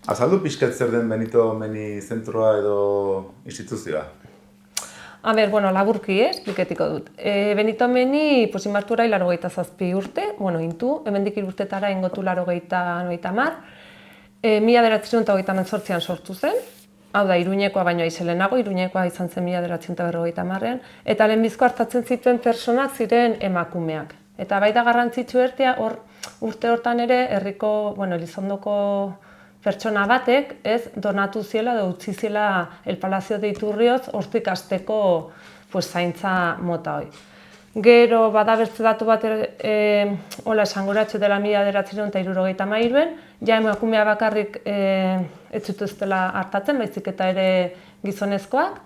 Azaldu pixkat zer den Benito Meni zentroa edo instituzioa? Laburki, espliketiko dut. Benito Meni, inbartu orain 87 urte, intu, hemendik 3 urtetara ingotu 90. 1928an sortu zen, hau da, Iruñekoa baino aizelenago, Iruñekoa izan zen 1950an, eta lehenbizko hartatzen zituen personak ziren emakumeak. Eta baita garrantzitsu ertea, urte hortan ere, herriko, Elizondoko pertsona batek, donatu ziela edo utzi ziela El Palacio de Iturrioz hortik hasteko zaintza mota hoi. Gero bada beste datu bat esanguratsu dela 1973an, ja emakumea bakarrik ez zituztela hartatzen, baizik eta ere gizonezkoak.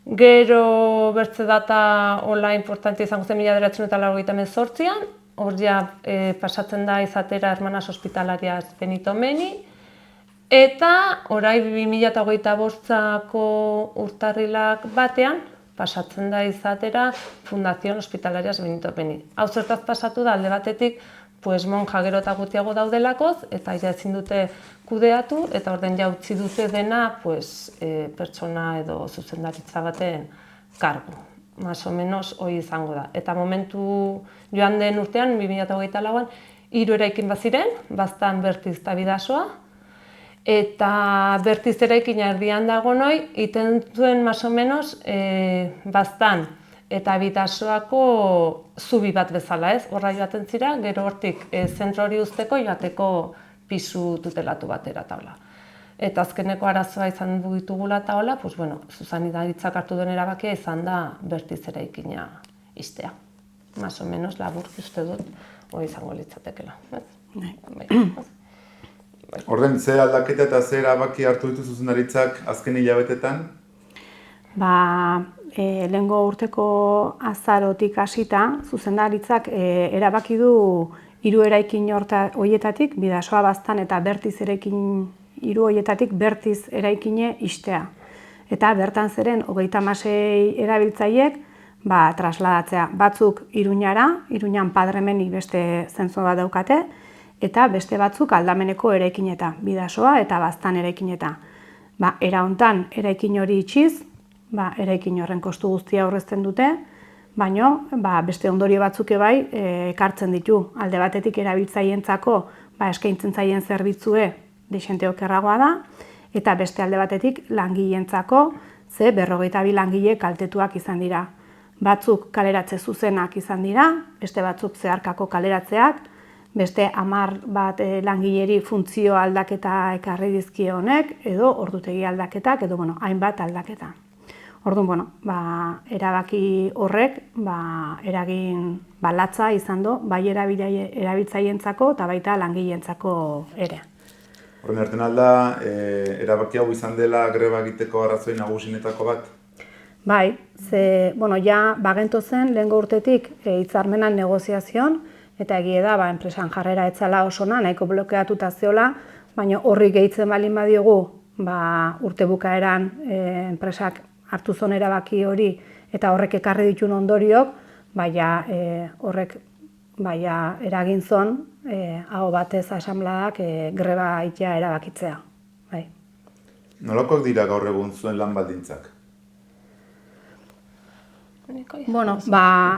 Gero beste data importante izango zen 1988an, hor ja pasatzen da izatera Hermanas Hospitalarias Benito Meni, eta orain 2025ko urtarrilak batean pasatzen da izatera Fundación Hospitalarias Benito Meni. Hau zertaz pasatu da alde batetik monja gero eta gutiago daudelakoz, eta ja ezin dute kudeatu, eta orden ja utzi dute dena pertsona edo zuzendaritza baten kargu. Más o menos hori izango da. Eta momentu joan den urtean, 2024an, 3 eraikin baziren, Baztan, Bertiz eta Bidasoa. Eta Bertiz eraikina erdian dago noi, iten duen más o menos Baztan eta Bidasoako zubi bat bezala, horra joaten zira, gero hortik zentro hori usteko joateko pisu tutelatu batera taula. Eta azkeneko arazoa izan ditugula eta hola, zuzendaritzak hartu duen erabakia izan da Bertiz eraikina ixtea. Más o menos laburki uste dut, hori izango litzatekela. Orden, ze aldaketa eta ze erabaki hartu ditu zuzendaritzak azken hilabetetan? Lehengo urteko azarotik hasita, zuzendaritzak erabaki du 3 eraikin horietatik, Bidasoa, Baztan eta Bertiz eraikin 3 horietatik Bertiz eraikine ixtea. Eta bertan zeren 36 erabiltzaileek trasladatzea. Batzuk Iruñara, Iruñan Padre Meni beste zentzu bat daukate, eta beste batzuk Aldameneko eraikineta, Bidasoa eta Baztan eraikineta. Era hontan eraikin hori itxiz, eraikin horren kostu guztia aurrezten dute, baino beste ondorio batzuk bai ekartzen ditu. Alde batetik erabiltzaileentzako eskaintzen zaien zerbitzue dexente okerragoa da, eta beste alde batetik langileentzako 52 langile kaltetuak izan dira. Batzuk kaleratze zuzenak izan dira, beste batzuk zeharkako kaleratzeak, beste 10 langileri funtzio aldaketa ekarri dizkio honek, edo ordutegi aldaketak, edo hainbat aldaketa. Orduan, erabaki horrek eragin latza izan du, bai erabiltzaileentzako eta baita langileentzako ere. Horren erten alda, erabaki hau izan dela greba egiteko arrazoi nagusinetako bat? Bai, bagento zen lehengo urtetik hitzarmenan negoziazioan, eta egie da, enpresan jarrera etzala osona, nahiko blokeatuta zeola, baina horri gehitzen balin badiogu, urte bukaeran enpresak hartu zon erabaki hori eta horrek ekarri ditun ondoriok, horrek eragin zon aho batez asanbladak greba itea erabakitzea. Nolakoak dira gaur egun zuen lan baldintzak?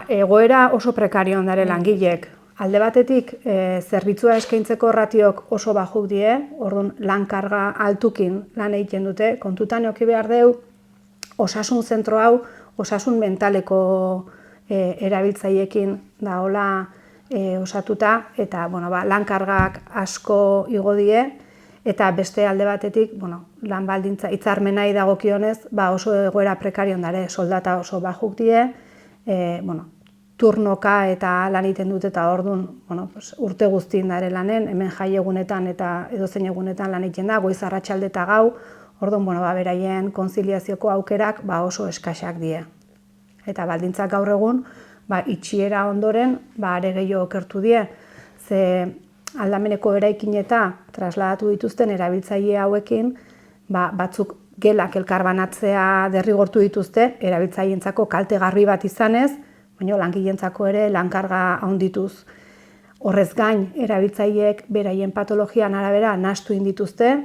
Egoera oso prekario ondare langilek. Alde batetik, zerbitzua eskaintzeko ratiok oso bajuk die, orduan lan karga altukin lan egiten dute, kontutan eduki behar deu, osasun zentro hau, osasun mentaleko erabiltzaileekin daola osatuta, eta lan kargak asko igo die, eta beste alde batetik, lan baldintza hitzarmenai dagokionez, oso egoera prekario ondare, soldata oso bajuk die, turnoka eta lan egiten dut eta orduan urte guztien dare lanen, hemen jai egunetan eta edozein egunetan lan egiten da, goiz arratsalde eta gau, orduan beraien konziliazioko aukerak oso eskasak die. Eta baldintzak gaur egun, itxiera ondoren, are gehiago okertu die, ze Aldameneko eraikineta trasladatu dituzten erabiltzaile hauekin, batzuk gelak elkarbanatzea derrigortu dituzte, erabiltzaileentzako kaltegarri bat izanez, baina langileentzako ere lankarga handituz. Horrez gain, erabiltzaileek beraien patologian arabera nahastu indituzte,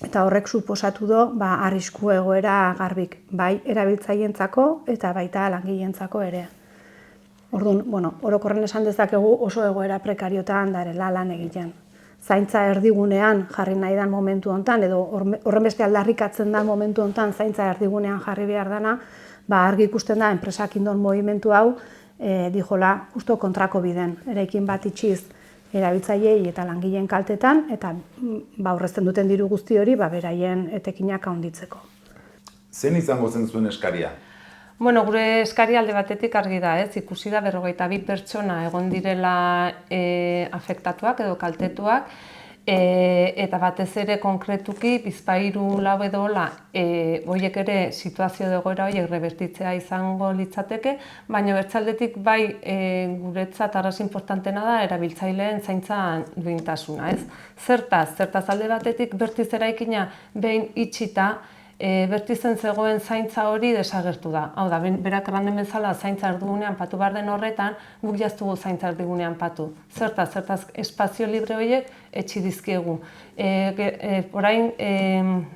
eta horrek suposatu du arrisku egoera garbik, bai erabiltzaileentzako eta baita langileentzako ere. Orduan, orokorren esan dezakegu oso egoera prekariotan darela lan egiten. Zaintza erdigunean jarri nahi dan momentu hontan, edo horren beste aldarrikatzen da momentu hontan zaintza erdigunean jarri behar dana, argi ikusten da enpresak indon movimentu hau dijola justo kontrako biden. Eraikin bat itxiz erabiltzaileei eta langileen kaltetan, eta aurrezten duten diru guzti hori beraien etekinak handitzeko. Zein izango zen zuen eskaria? Gure eskari alde batetik argi da, ikusi da 42 pertsona egon direla afektatuak edo kaltetuak, eta batez ere konkretuki Bizpahiru lau edo hola, horiek ere situazio egoera horiek rebertitzea izango litzateke, baina bertzaldetik bai guretzat arras importantena da erabiltzaileen zaintza duintasuna. Zertaz alde batetik bertiz eraikina behin itxita, bertizen zegoen zaintza hori desagertu da. Hau da, berak erranden bezala zaintza erdigunean patu behar den horretan, guk jaztugu zaintza erdigunean patu. Zertaz espazio libre horiek etxi dizkiegu. Orain,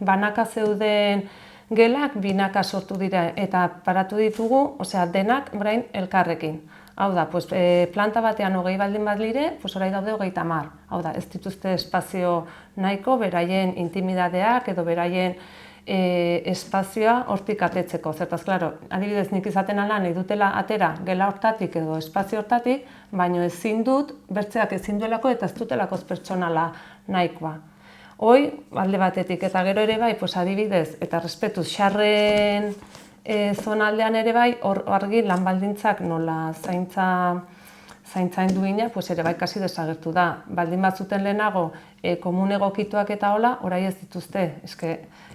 banaka zeuden gelak binaka sortu dira eta paratu ditugu, denak orain elkarrekin. Hau da, planta batean 20 baldin badire, orain daude 30. Hau da, ez dituzte espazio nahiko, beraien intimidadeak edo beraien espazioa hortik atetzeko. Zertaz, adibidez nik izaten ala nahi dutela atera gela hortatik edo espazio hortatik, baina ezin dut, bertzeak ezin duelako eta ez dutelako pertsonala nahikoa. Hoi, alde batetik, eta gero ere bai, adibidez, eta respetuz xarren zonaldean ere bai, hor argi lan baldintzak nola zaintzain duina, ere bai kasi desagertu da. Baldin batzuten lehenago komun egokituak eta hola, orai ez dituzte.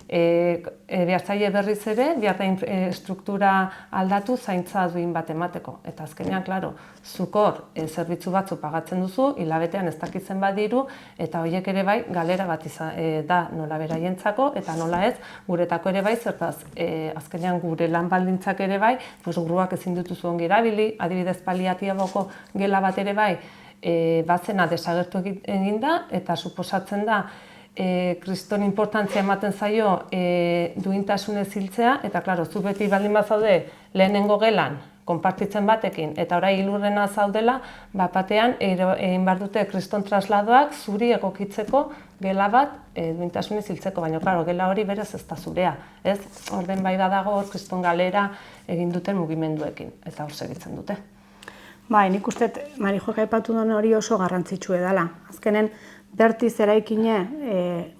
Behartzaile berriz ere, behar da struktura aldatu zaintza duin bat emateko. Eta azkenean, zukor zerbitzu batzu pagatzen duzu, hilabetean ez dakitzen badiru, eta horiek ere bai galera bat da nola beraientzako, eta nola ez, guretako ere bai, zertaz azkenean gure lan baldintzak ere bai, guruak ezin dituzu ongi erabili, adibidez paliatiboko gela bat ere bai, bazena desagertu egin da, eta suposatzen da, kriston importantzia ematen zaio duintasunez hiltzea, eta zu beti baldin bazaude lehenengo gelan, konpartitzen batekin, eta orai hilurrena zaudela, batean egin behar dute kriston trasladoak zuri egokitzeko gela bat duintasunez hiltzeko, baina gela hori berez ez da zurea. Orden bai badago hor kriston galera egin duten mugimenduekin, eta hor segitzen dute. Nik uste, Marijoek aipatu duen hori oso garrantzitsua dela. Azkenen, bertiz eraikine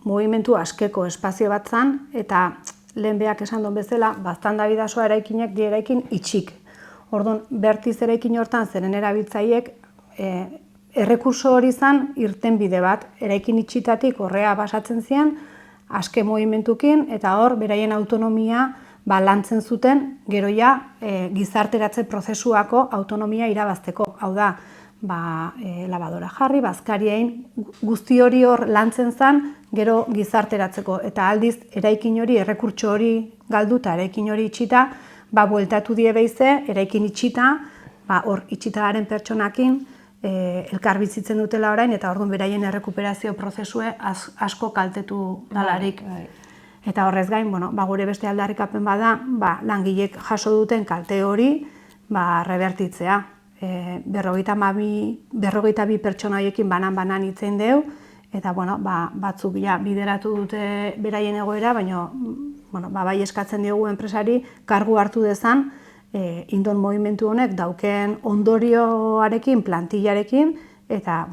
mugimendu askeko espazio bat zan, eta lehen beak esan duen bezala, baztan da bidazoa eraikinek di eraikin itxik. Orduan, bertiz eraikin hortan zeren erabiltzaiek errekurso hori zan irten bide bat. Eraikin itxitatik horrea basatzen ziren, aske mugimendukin, eta hor, beraien autonomia lantzen zuten, gero gizarteratze prozesuako autonomia irabazteko. Hau da, labadora jarri, bazkariein, guzti hori hor lantzen zen, gero gizarteratzeko. Eta aldiz, eraikin hori, errekurtso hori galduta, eraikin hori itxita, bueltatu die behize, eraikin itxita, hor itxita garen pertsonakin, elkar bizitzen dutela orain, eta orduan beraien errekuperazio prozesue asko kaltetu dalarik. Eta horrez gain, gure beste aldarrikapen bada, langilek jaso duten kalte hori rebertitzea. 52 pertsona horiekin banan hitzein deu, eta batzuk bideratu dute beraien egoera, baina bai eskatzen diogu enpresari kargu hartu dezan indon movimentu honek dauken ondorioarekin, plantillarekin, eta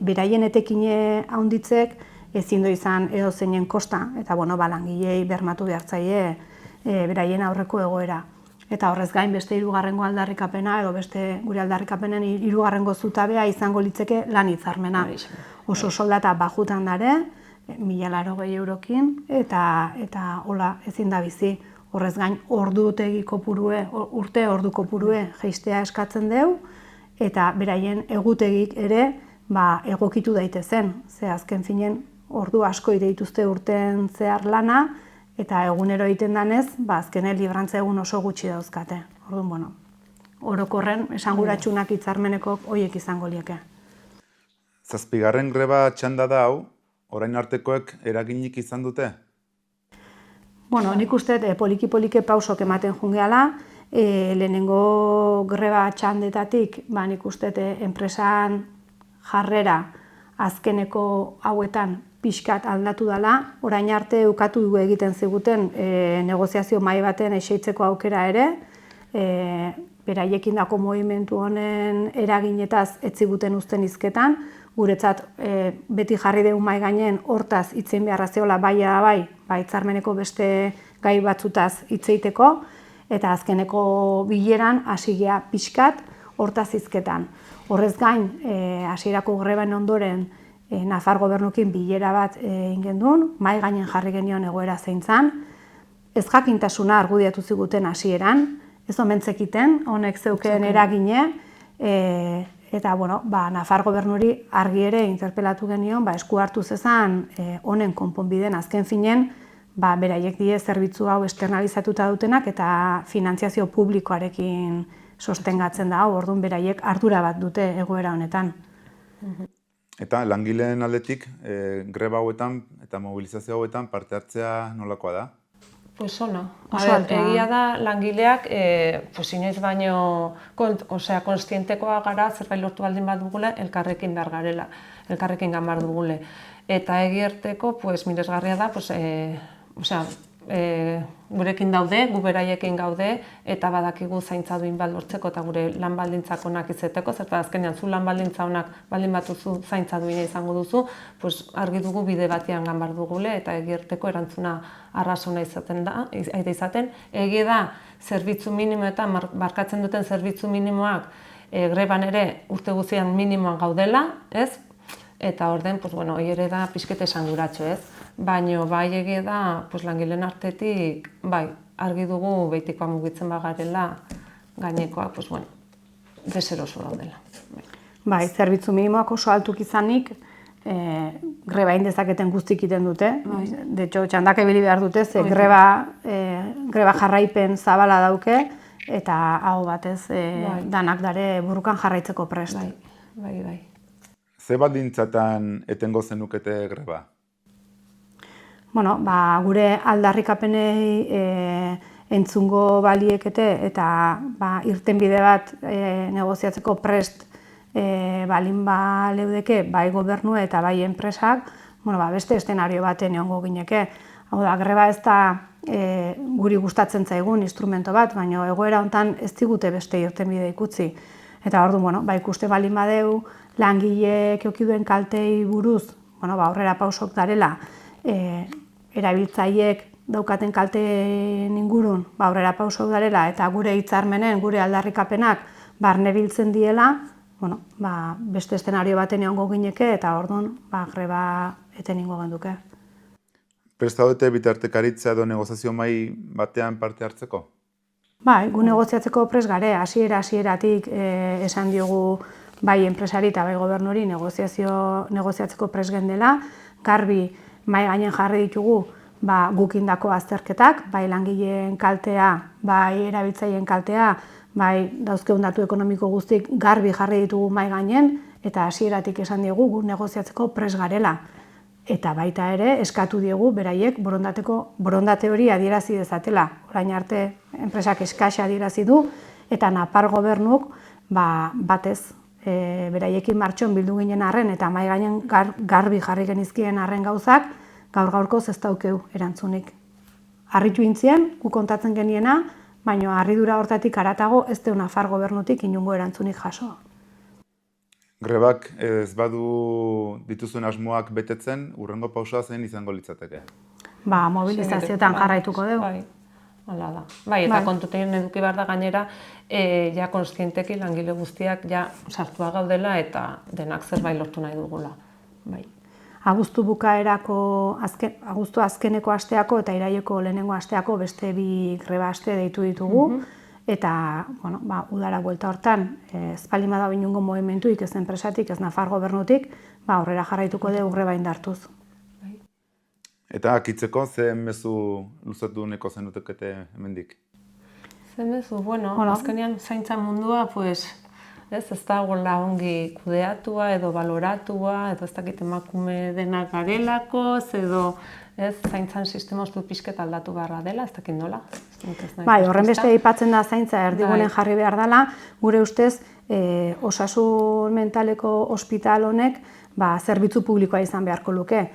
beraien etekine handitzek ezin du izan edo zeinen kosta, eta langilei bermatu behartzaile beraien aurreko egoera. Eta horrez gain beste hirugarrengo aldarrikapena edo beste gure aldarrikapenen hirugarrengo zutabea izango litzeke lan hitzarmena. Oso soldata bajutan dare, 1.080 eurokin, eta hola ezin da bizi. Horrez gain ordutegi kopurue, urte ordu kopurue jeistea eskatzen deu, eta beraien egutegik ere egokitu daitezen. Ze azken finen ordu asko dituzte urten zehar lana, eta egunero egiten danez, azkenen librantza egun oso gutxi dauzkate. Orduan, orokorren esanguratsunak hitzarmeneko horiek izango lieke. 7. greba txanda da hau, orain artekoek eraginik izan dute? Bueno, nik uste poliki-poliki pausok ematen jungeala, lehenengo greba txandetatik, nik uste enpresan jarrera azkeneko hauetan pixkat aldatu dela, orain arte ukatu egiten ziguten negoziazio mahai baten eseitzeko aukera ere, beraiekin dako mugimendu honen eraginetaz ez ziguten uzten hizketan, guretzat beti jarri dugu mahai gainen hortaz hitzein beharra zeola bai hitzarmeneko beste gai batzutaz hitz egiteko, eta azkeneko bileran hasi gea pixkat hortaz hizketan. Horrez gain, hasierako greban ondoren Nafar gobernukin bilera bat egin gendun, mahai gainen jarri genion egoera zein zan, ez jakintasuna argudiatu ziguten hasieran, ez omen zekiten, honek zeuken eragine, eta Nafar gobernuri argi ere interpelatu genion, esku hartu zezan honen konponbiden azken finen, beraiek die zerbitzu hau externalizatuta dutenak eta finantziazio publikoarekin sostengatzen da, orduan beraiek ardura bat dute egoera honetan. Eta langileen aldetik, greba hauetan eta mobilizazio hauetan parte hartzea nolakoa da? Pues ona. Egia da langileak, inoiz baino, konstientekoa gara zerbait lortu baldin bat dugula, elkarrekin behar garela, elkarrekin gamar dugule. Eta egierteko, miresgarria da, gurekin daude, gu beraiekin gaude, eta badakigu zaintza duin bat lortzeko eta gure lan baldintzak onak izeteko, zerta azkenean zu lan baldintza onak baldin batuzu zaintza duina izango duzu, argi dugu bide batean ganbar dugule eta egierteko erantzuna arrazona izaten. Egia da, zerbitzu minimoetan, markatzen duten zerbitzu minimoak greban ere urte guztian minimoan gaudela, ez? Eta orden, hori ere da pixkete esanguratxo, ez? Baina bai egia da, langileen artetik, argi dugu behitikoa mugitzen bagarela gainekoak, deseroso daudela. Zerbitzu minimoak oso altuk izanik, greba indezaketen guztik iten dute. De hecho, txandak ebili behar dute, ze greba jarraipen zabala dauke, eta hau batez danak dare burukan jarraitzeko prest. Bai. Ze baldintzatan etengo zenukete greba? Gure aldarrikapenei entzungo baliekete eta irtenbide bat negoziatzeko prest balin leudeke bai gobernu eta bai enpresak, beste eszenario baten egongo gineke. Hau da, greba ez da guri gustatzen zaigun instrumento bat, baina egoera hontan ez digute beste irtenbide ikutzi. Eta orduan, ikuste balin badeu, langileek eukiduen kaltei buruz, aurrera pausok darela, erabiltzaileek daukaten kalteen ingurun, aurrera pausok darela, eta gure hitzarmenen, gure aldarrikapenak barne biltzen diela, beste eszenario baten egongo gineke, eta orduan, greba eten ingo genduke. Prest zaudete bitartekaritza edo negoziazio mahai batean parte hartzeko? Gu negoziatzeko prest gare, hasieratik esan diogu bai enpresari eta bai gobernuri negoziatzeko prest gendela, garbi mahai gainen jarri ditugu gukindako azterketak, bai langileen kaltea, bai erabiltzaileen kaltea, bai dauzkegun datu ekonomiko guztik garbi jarri ditugu mahai gainen, eta hasieratik esan diogu gu negoziatzeko prest garela. Eta baita ere, eskatu diegu beraiek borondate hori adierazi dezatela. Orain arte enpresak eskaxa adierazi du, eta Nafar gobernuk batez beraiekin martxon bildu ginen arren, eta mahai gainen garbi jarri genizkien arren gauzak, gaur-gaurkoz ez daukeu erantzunik. Harritu intzien, gu kontatzen geniena, baina harridura hortatik haratago ez deu Nafar gobernutik inungo erantzunik jaso. Grebak ez badu dituzuen asmoak betetzen, hurrengo pausoa zein izango litzateke? Mobilizazioetan jarraituko dugu. Hala da. Eta kontuten eduki behar da gainera, ja konstienteki langile guztiak ja sartua gaudela eta denak zerbait lortu nahi dugula. Abuztu azkeneko asteako eta iraileko lehenengo asteako beste 2 greba aste deitu ditugu. Eta, udara buelta hortan, ez baldin badago inongo mugimenduik, ez enpresatik, ez Nafar gobernutik, aurrera jarraituko dugu greba indartuz. Eta akitzeko, ze mezu luzatu neko zenuteke hemendik? Ze mezu, azkenean zaintza mundua, ez dagoela ongi kudeatua edo baloratua, edo ez dakit emakume denak garelako, edo zaintzan sistema uste dut pixket aldatu beharra dela, ez dakit nola. Bai, horren beste aipatzen da zaintza erdigunen jarri behar dela, gure ustez osasun mentaleko ospital honek zerbitzu publikoa izan beharko luke.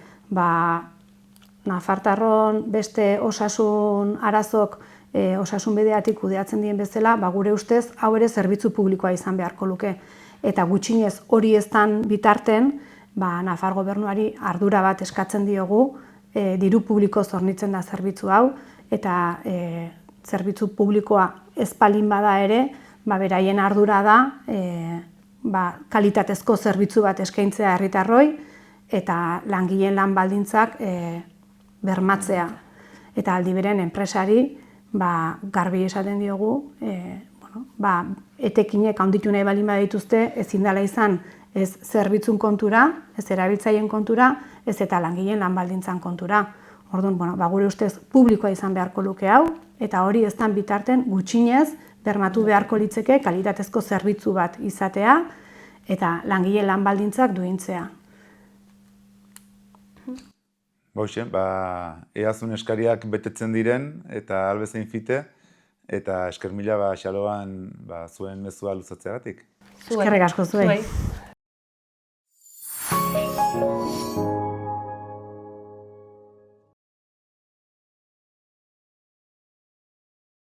Nafartarron beste osasun arazok osasun bideatik kudeatzen dien bezala, gure ustez hau ere zerbitzu publikoa izan beharko luke. Eta gutxinez hori eztan bitarten, Nafar gobernuari ardura bat eskatzen diogu, diru publiko zornitzen da zerbitzu hau, eta zerbitzu publikoa ez palin bada ere, beraien ardura da kalitatezko zerbitzu bat eskaintzea herritarroi, eta langileen lan baldintzak bermatzea. Eta aldi beren enpresari garbi esaten diogu, etekinek handitu nahi balin badituzte, ezin dela izan ez zerbitzun kontura, ez erabiltzaileen kontura, ez eta langileen lan baldintzan kontura. Orduan, gure ustez publikoa izan beharko luke hau, eta hori eztan bitarten gutxinez bermatu beharko litzeke kalitatezko zerbitzu bat izatea, eta langileen lan baldintzak duintzea. Bauxe, eazun eskariak betetzen diren, eta albezein fite, eta esker mila Xaloan zuen mezua luzatzeagatik. Eskerrik asko zuei.